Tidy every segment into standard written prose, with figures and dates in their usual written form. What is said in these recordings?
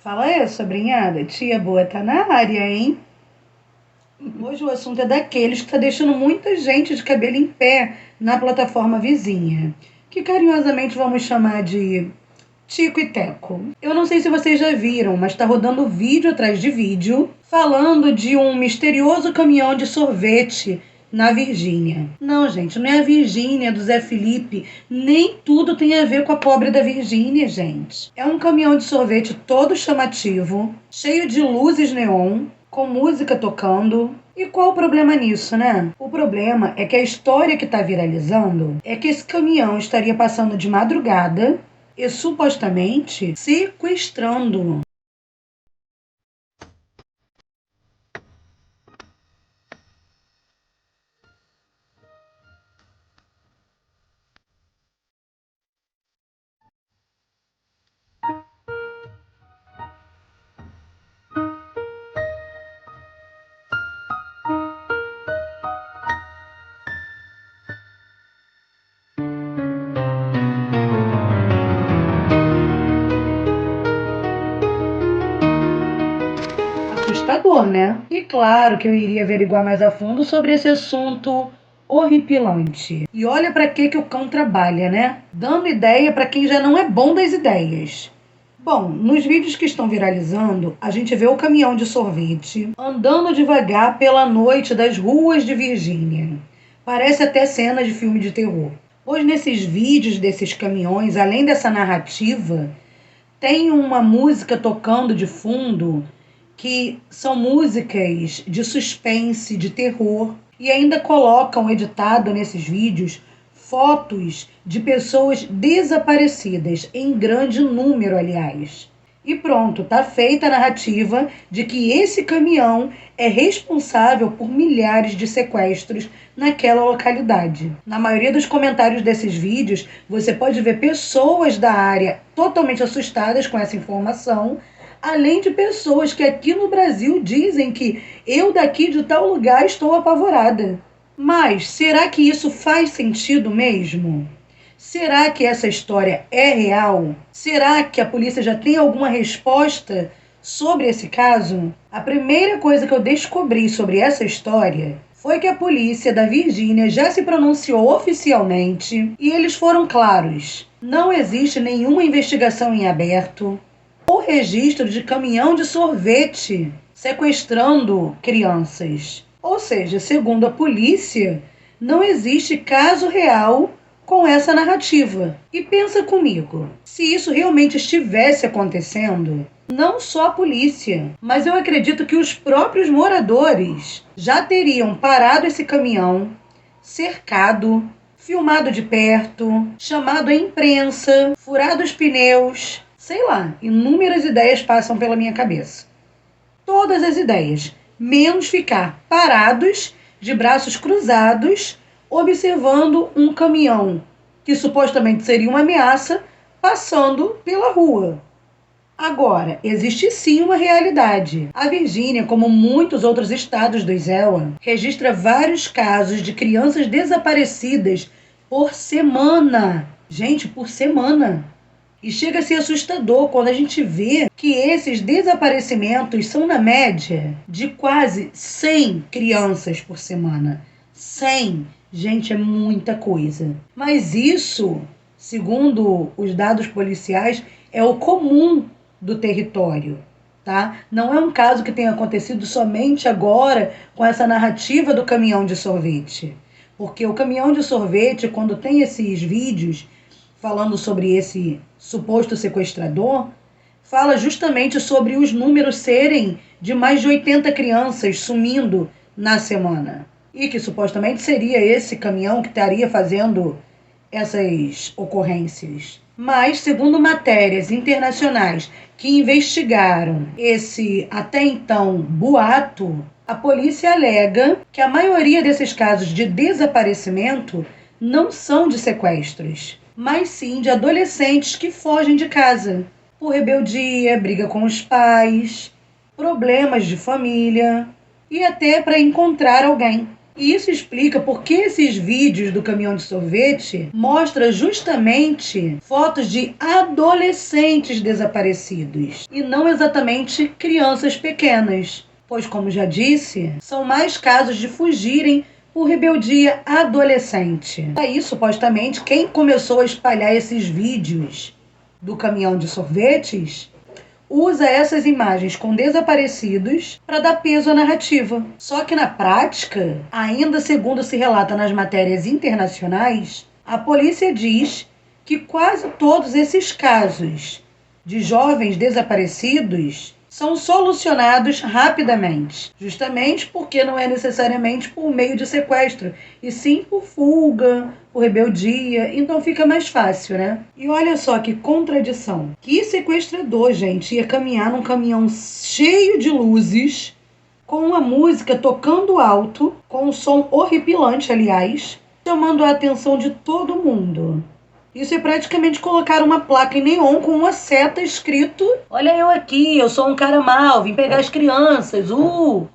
Fala aí, sobrinhada. Tia boa tá na área, hein? Hoje o assunto é daqueles que tá deixando muita gente de cabelo em pé na plataforma vizinha, que carinhosamente vamos chamar de Tico e Teco. Eu não sei se vocês já viram, mas tá rodando vídeo atrás de vídeo falando de um misterioso caminhão de sorvete na Virgínia. Não, gente, não é a Virgínia do Zé Felipe. Nem tudo tem a ver com a pobre da Virgínia, gente. É um caminhão de sorvete todo chamativo, cheio de luzes neon, com música tocando. E qual o problema nisso, né? O problema é que a história que tá viralizando é que esse caminhão estaria passando de madrugada e supostamente sequestrando. Assustador, né? E claro que eu iria averiguar mais a fundo sobre esse assunto horripilante. E olha pra que o cão trabalha, né? Dando ideia pra quem já não é bom das ideias. Bom, nos vídeos que estão viralizando, a gente vê o caminhão de sorvete andando devagar pela noite das ruas de Virgínia. Parece até cena de filme de terror. Pois nesses vídeos desses caminhões, além dessa narrativa, tem uma música tocando de fundo que são músicas de suspense, de terror, e ainda colocam editado nesses vídeos fotos de pessoas desaparecidas, em grande número, aliás. E pronto, tá feita a narrativa de que esse caminhão é responsável por milhares de sequestros naquela localidade. Na maioria dos comentários desses vídeos, você pode ver pessoas da área totalmente assustadas com essa informação, além de pessoas que aqui no Brasil dizem que eu daqui de tal lugar estou apavorada. Mas será que isso faz sentido mesmo? Será que essa história é real? Será que a polícia já tem alguma resposta sobre esse caso? A primeira coisa que eu descobri sobre essa história foi que a polícia da Virgínia já se pronunciou oficialmente e eles foram claros. Não existe nenhuma investigação em aberto ou registro de caminhão de sorvete sequestrando crianças. Ou seja, segundo a polícia, não existe caso real com essa narrativa. E pensa comigo, se isso realmente estivesse acontecendo, não só a polícia, mas eu acredito que os próprios moradores já teriam parado esse caminhão, cercado, filmado de perto, chamado a imprensa, furado os pneus. Sei lá, inúmeras ideias passam pela minha cabeça. Todas as ideias, menos ficar parados, de braços cruzados, observando um caminhão, que supostamente seria uma ameaça, passando pela rua. Agora, existe sim uma realidade. A Virgínia, como muitos outros estados do ISEA, registra vários casos de crianças desaparecidas por semana. Gente, por semana. E chega a ser assustador quando a gente vê que esses desaparecimentos são na média de quase 100 crianças por semana. 100. Gente, é muita coisa. Mas isso, segundo os dados policiais, é o comum do território, tá? Não é um caso que tenha acontecido somente agora com essa narrativa do caminhão de sorvete. Porque o caminhão de sorvete, quando tem esses vídeos falando sobre esse suposto sequestrador, fala justamente sobre os números serem de mais de 80 crianças sumindo na semana. E que supostamente seria esse caminhão que estaria fazendo essas ocorrências. Mas, segundo matérias internacionais que investigaram esse até então boato, a polícia alega que a maioria desses casos de desaparecimento não são de sequestros, mas sim de adolescentes que fogem de casa por rebeldia, briga com os pais, problemas de família e até para encontrar alguém. E isso explica por que esses vídeos do caminhão de sorvete mostram justamente fotos de adolescentes desaparecidos e não exatamente crianças pequenas, pois, como já disse, são mais casos de fugirem por rebeldia adolescente. Aí, supostamente, quem começou a espalhar esses vídeos do caminhão de sorvetes usa essas imagens com desaparecidos para dar peso à narrativa. Só que na prática, ainda segundo se relata nas matérias internacionais, a polícia diz que quase todos esses casos de jovens desaparecidos são solucionados rapidamente, justamente porque não é necessariamente por meio de sequestro, e sim por fuga, por rebeldia, então fica mais fácil, né? E olha só que contradição. Que sequestrador, gente, ia caminhar num caminhão cheio de luzes, com uma música tocando alto, com um som horripilante, aliás, chamando a atenção de todo mundo. Isso é praticamente colocar uma placa em neon com uma seta escrito: olha eu aqui, eu sou um cara mau, vim pegar as crianças,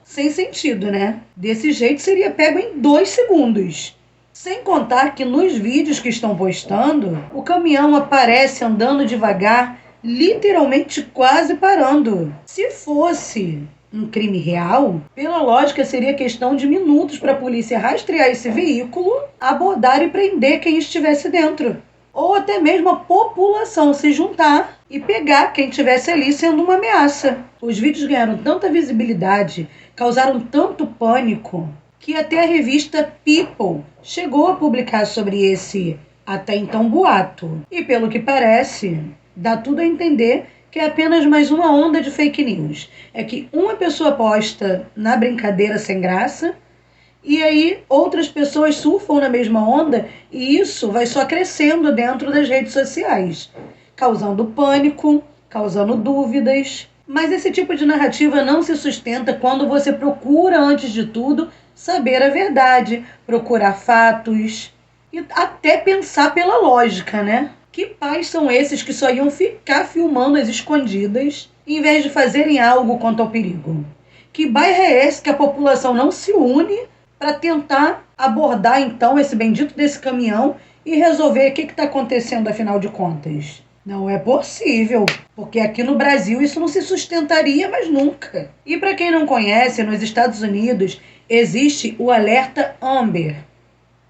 Sem sentido, né? Desse jeito seria pego em 2 segundos. Sem contar que nos vídeos que estão postando, o caminhão aparece andando devagar, literalmente quase parando. Se fosse um crime real, pela lógica seria questão de minutos para a polícia rastrear esse veículo, abordar e prender quem estivesse dentro. Ou até mesmo a população se juntar e pegar quem estivesse ali sendo uma ameaça. Os vídeos ganharam tanta visibilidade, causaram tanto pânico, que até a revista People chegou a publicar sobre esse até então boato. E pelo que parece, dá tudo a entender que é apenas mais uma onda de fake news. É que uma pessoa posta na brincadeira sem graça, e aí outras pessoas surfam na mesma onda e isso vai só crescendo dentro das redes sociais, causando pânico, causando dúvidas. Mas esse tipo de narrativa não se sustenta quando você procura, antes de tudo, saber a verdade, procurar fatos e até pensar pela lógica, né? Que pais são esses que só iam ficar filmando as escondidas em vez de fazerem algo quanto ao perigo? Que bairro é esse que a população não se une para tentar abordar, então, esse bendito desse caminhão e resolver o que está acontecendo, afinal de contas? Não é possível, porque aqui no Brasil isso não se sustentaria mais nunca. E para quem não conhece, nos Estados Unidos existe o Alerta Amber.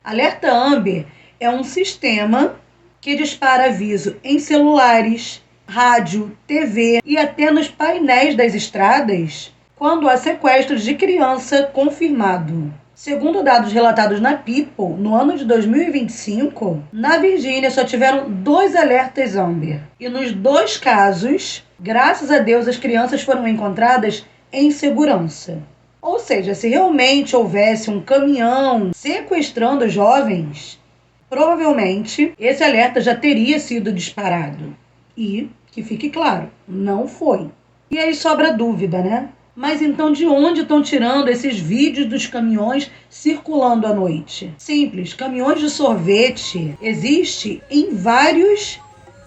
Alerta Amber é um sistema que dispara aviso em celulares, rádio, TV e até nos painéis das estradas quando há sequestros de criança confirmado. Segundo dados relatados na People, no ano de 2025, na Virgínia só tiveram 2 alertas Amber. E nos 2 casos, graças a Deus, as crianças foram encontradas em segurança. Ou seja, se realmente houvesse um caminhão sequestrando jovens, provavelmente esse alerta já teria sido disparado. E, que fique claro, não foi. E aí sobra dúvida, né? Mas então de onde estão tirando esses vídeos dos caminhões circulando à noite? Simples, caminhões de sorvete existem em vários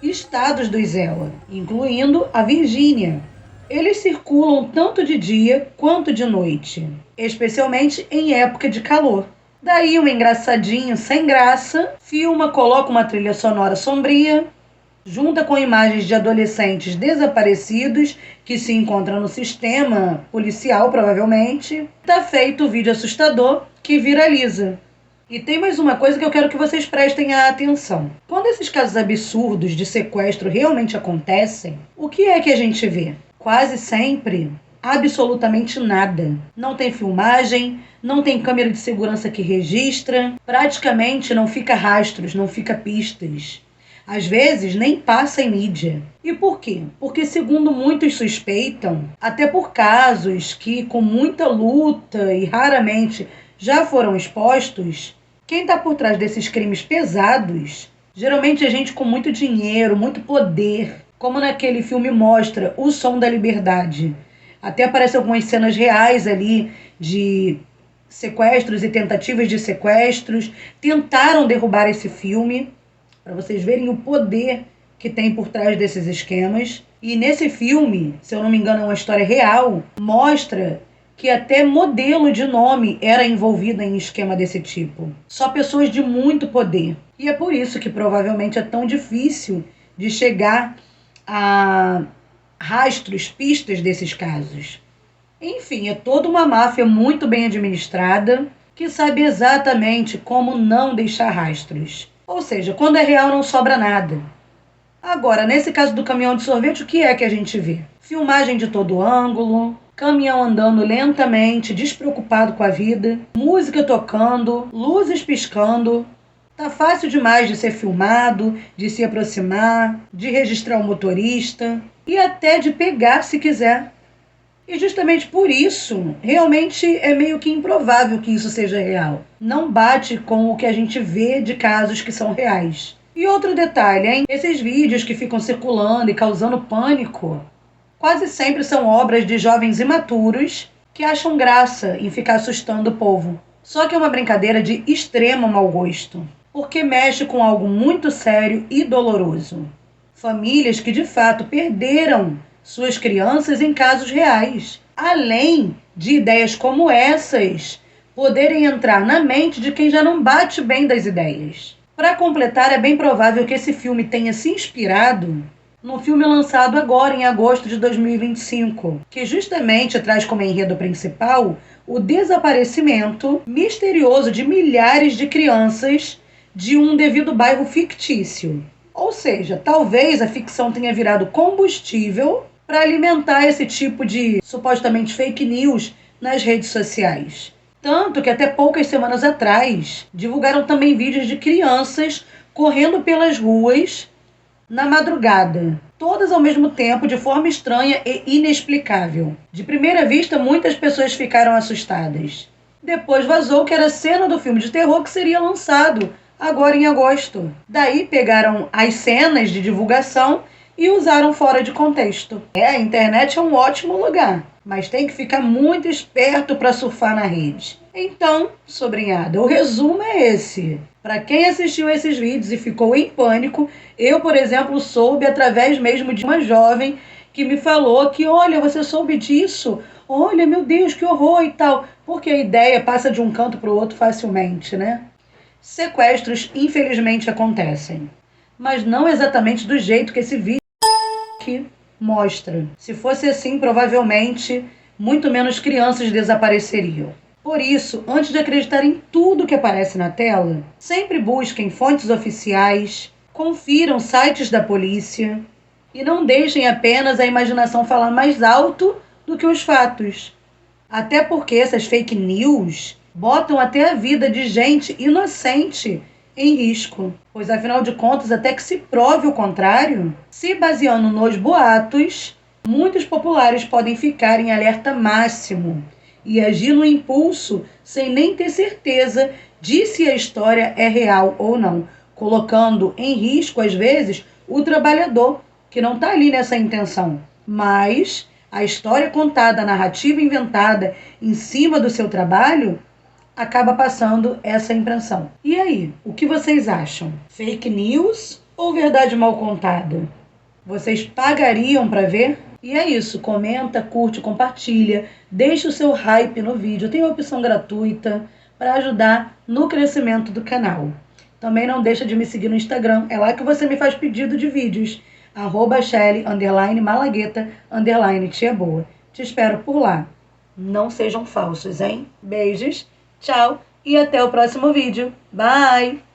estados do Isela, incluindo a Virgínia. Eles circulam tanto de dia quanto de noite, especialmente em época de calor. Daí um engraçadinho sem graça filma, coloca uma trilha sonora sombria, junta com imagens de adolescentes desaparecidos que se encontram no sistema policial, provavelmente. Tá feito o vídeo assustador que viraliza. E tem mais uma coisa que eu quero que vocês prestem atenção. Quando esses casos absurdos de sequestro realmente acontecem, o que é que a gente vê? Quase sempre, absolutamente nada. Não tem filmagem, não tem câmera de segurança que registra, praticamente não fica rastros, não fica pistas. Às vezes nem passa em mídia. E por quê? Porque, segundo muitos suspeitam, até por casos que com muita luta e raramente já foram expostos, quem está por trás desses crimes pesados geralmente é gente com muito dinheiro, muito poder, como naquele filme mostra O Som da Liberdade. Até aparecem algumas cenas reais ali de sequestros e tentativas de sequestros. Tentaram derrubar esse filme, para vocês verem o poder que tem por trás desses esquemas. E nesse filme, se eu não me engano é uma história real, mostra que até modelo de nome era envolvida em esquema desse tipo. Só pessoas de muito poder. E é por isso que provavelmente é tão difícil de chegar a rastros, pistas desses casos. Enfim, é toda uma máfia muito bem administrada que sabe exatamente como não deixar rastros. Ou seja, quando é real não sobra nada. Agora, nesse caso do caminhão de sorvete, o que é que a gente vê? Filmagem de todo ângulo, caminhão andando lentamente, despreocupado com a vida, música tocando, luzes piscando. Tá fácil demais de ser filmado, de se aproximar, de registrar o motorista e até de pegar se quiser. E justamente por isso, realmente é meio que improvável que isso seja real. Não bate com o que a gente vê de casos que são reais. E outro detalhe, hein? Esses vídeos que ficam circulando e causando pânico, quase sempre são obras de jovens imaturos que acham graça em ficar assustando o povo. Só que é uma brincadeira de extremo mau gosto, porque mexe com algo muito sério e doloroso. Famílias que de fato perderam suas crianças em casos reais, além de ideias como essas poderem entrar na mente de quem já não bate bem das ideias. Para completar, é bem provável que esse filme tenha se inspirado no filme lançado agora em agosto de 2025, que justamente traz como enredo principal o desaparecimento misterioso de milhares de crianças de um devido bairro fictício. Ou seja, talvez a ficção tenha virado combustível para alimentar esse tipo de supostamente fake news nas redes sociais. Tanto que até poucas semanas atrás divulgaram também vídeos de crianças correndo pelas ruas na madrugada, todas ao mesmo tempo, de forma estranha e inexplicável. De primeira vista, muitas pessoas ficaram assustadas. Depois vazou que era cena do filme de terror que seria lançado agora em agosto. Daí pegaram as cenas de divulgação e usaram fora de contexto. A internet é um ótimo lugar, mas tem que ficar muito esperto para surfar na rede. Então, sobrinhada, o resumo é esse. Para quem assistiu esses vídeos e ficou em pânico, eu, por exemplo, soube através mesmo de uma jovem que me falou que, olha, você soube disso? Olha, meu Deus, que horror e tal. Porque a ideia passa de um canto para o outro facilmente, né? Sequestros, infelizmente, acontecem. Mas não exatamente do jeito que esse vídeo que mostra. Se fosse assim, provavelmente muito menos crianças desapareceriam. Por isso, antes de acreditar em tudo que aparece na tela, sempre busquem fontes oficiais, confiram sites da polícia e não deixem apenas a imaginação falar mais alto do que os fatos. Até porque essas fake news botam até a vida de gente inocente em risco, pois afinal de contas, até que se prove o contrário, se baseando nos boatos, muitos populares podem ficar em alerta máximo e agir no impulso sem nem ter certeza de se a história é real ou não, colocando em risco, às vezes, o trabalhador, que não está ali nessa intenção, mas a história contada, a narrativa inventada em cima do seu trabalho acaba passando essa impressão. E aí, o que vocês acham? Fake news ou verdade mal contada? Vocês pagariam para ver? E é isso, comenta, curte, compartilha, deixa o seu hype no vídeo, tem a opção gratuita para ajudar no crescimento do canal. Também não deixa de me seguir no Instagram, é lá que você me faz pedido de vídeos, @Shelly_Malagueta_ tia boa. Te espero por lá. Não sejam falsos, hein? Beijos. Tchau e até o próximo vídeo. Bye!